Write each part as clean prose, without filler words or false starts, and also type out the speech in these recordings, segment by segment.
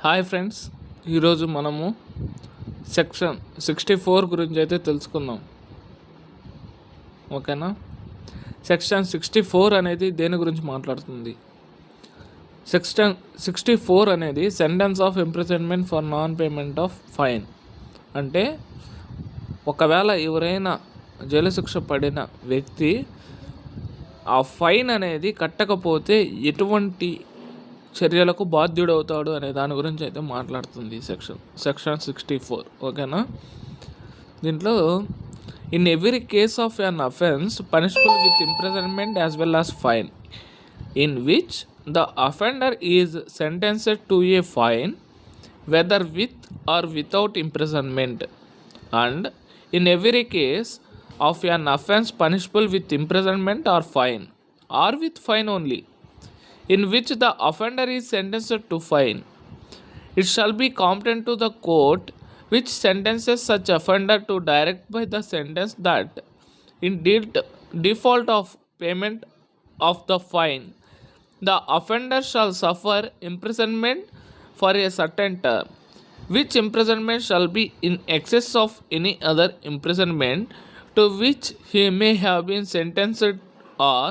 Hi friends, ఈరోజు మనము section 64 గురించి అయితే తెలుసుకుందాం. ఓకేనా. సెక్షన్ 64 అనేది దేని గురించి మాట్లాడుతుంది? సెక్షన్ 64 అనేది sentence of imprisonment for non payment of fine. అంటే ఒకవేళ ఎవరైనా జైలు శిక్ష పడిన వ్యక్తి ఆ ఫైన్ అనేది కట్టకపోతే ఎటువంటి చర్యలకు బాధ్యుడవుతాడు అనే దాని గురించి అయితే మాట్లాడుతుంది సెక్షన్ 64. ఓకేనా. దీంట్లో in every case of an offence punishable with imprisonment as well as fine in which the offender is sentenced to a fine whether with or without imprisonment, and in every case of an offence punishable with imprisonment or fine or with fine only in which the offender is sentenced to fine, it shall be competent to the court which sentences such offender to direct by the sentence that in default of payment of the fine the offender shall suffer imprisonment for a certain term, which imprisonment shall be in excess of any other imprisonment to which he may have been sentenced or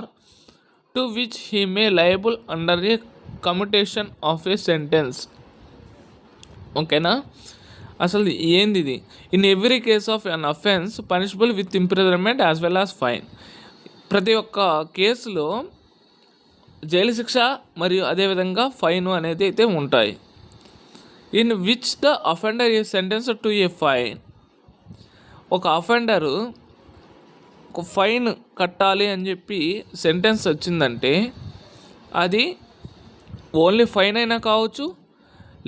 to which he may liable under a commutation of a sentence. ఓకేనా. అసలు ఏంది ఇది? In every case of an offence punishable with imprisonment as well as fine. ప్రతి ఒక్క కేసులో jail శిక్ష మరియు అదేవిధంగా ఫైన్ అనేది అయితే ఉంటాయి. In which the offender is sentenced to a fine. ఒక అఫెండరు ఒక ఫైన్ కట్టాలి అని చెప్పి సెంటెన్స్ వచ్చిందంటే అది ఓన్లీ ఫైన్ అయినా కావచ్చు,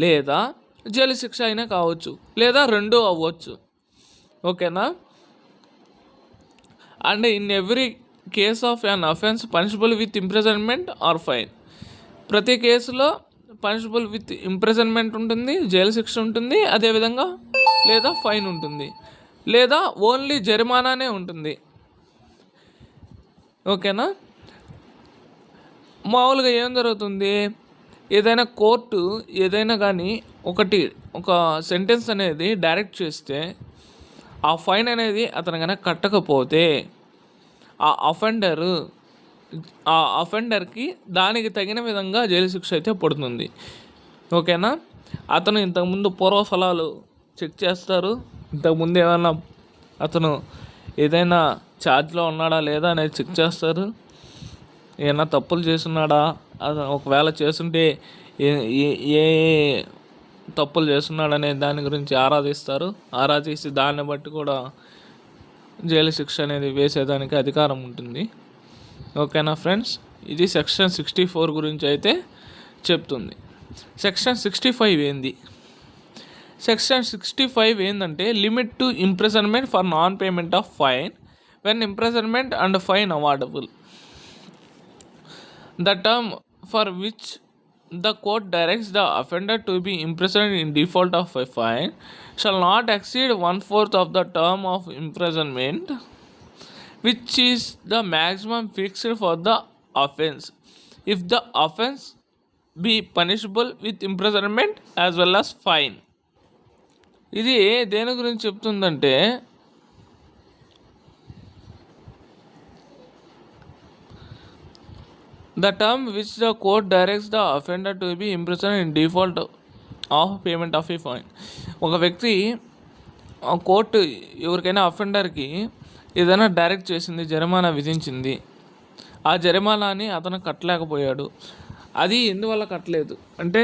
లేదా జైలు శిక్ష అయినా కావచ్చు, లేదా రెండూ అవ్వచ్చు. ఓకేనా. And in every case of an offence punishable with imprisonment or fine. ప్రతి కేసులో పనిషబుల్ విత్ ఇంప్రిజన్మెంట్ ఉంటుంది, జైలు శిక్ష ఉంటుంది, అదేవిధంగా లేదా ఫైన్ ఉంటుంది, లేదా ఓన్లీ జరిమానానే ఉంటుంది. ఓకేనా. మామూలుగా ఏం జరుగుతుంది, ఏదైనా కోర్టు ఏదైనా కానీ ఒక సెంటెన్స్ అనేది డైరెక్ట్ చేస్తే ఆ ఫైన్ అనేది అతను కనుక కట్టకపోతే ఆ అఫెండర్కి దానికి తగిన విధంగా జైలు శిక్ష అయితే పడుతుంది. ఓకేనా. అతను ఇంతకుముందు పూర్వఫలాలు చెక్ చేస్తారు, ఇంతకుముందు ఏమైనా అతను ఏదైనా ఛార్జ్లో ఉన్నాడా లేదా అనేది చెక్ చేస్తారు. ఏమైనా తప్పులు చేస్తున్నాడా, ఒకవేళ చేస్తుంటే ఏ తప్పులు చేస్తున్నాడనే దాని గురించి ఆరాధిసి దాన్ని బట్టి కూడా జైలు శిక్ష అనేది వేసేదానికి అధికారం ఉంటుంది. ఓకేనా ఫ్రెండ్స్. ఇది సెక్షన్ 64 గురించి అయితే చెప్తుంది. సెక్షన్ 65 ఏంది? సెక్షన్ 65 ఏంటంటే limit to imprisonment for non payment of fine when imprisonment and fine awardable. The term for which the court directs the offender to be imprisoned in default of a fine shall not exceed 1/4 of the term of imprisonment, which is the maximum fixed for the offence, if the offence be punishable with imprisonment as well as fine. ఇది దేని గురించి చెప్తుందంటే, the term which the court directs the offender to be imprisoned in default of payment of a fine. ఒక వ్యక్తి court ఎవరికైనా అఫెండర్కి ఏదైనా direct చేసింది, జరిమానా విధించింది, ఆ జరిమానాని అతను కట్టలేకపోయాడు. అది ఎందువల్ల కట్టలేదు అంటే,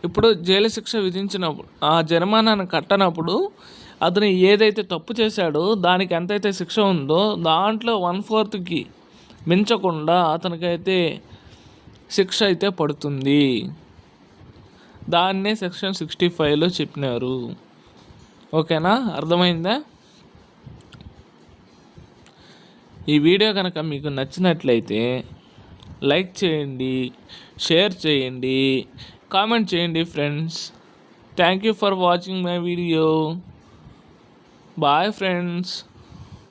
ఇప్పుడు జైలు శిక్ష విధించినప్పుడు ఆ జరిమానాను కట్టనప్పుడు అతను ఏదైతే తప్పు చేశాడో దానికి ఎంతైతే శిక్ష ఉందో దాంట్లో 1/4కి మించకుండా అతనికైతే శిక్ష అయితే పడుతుంది. దాన్నే సెక్షన్ 65లో చెప్పినారు. ఓకేనా, అర్థమైందా? ఈ వీడియో కనుక మీకు నచ్చినట్లయితే లైక్ చేయండి, షేర్ చేయండి, కామెంట్ చేయండి friends. Thank you for watching my video. Bye friends.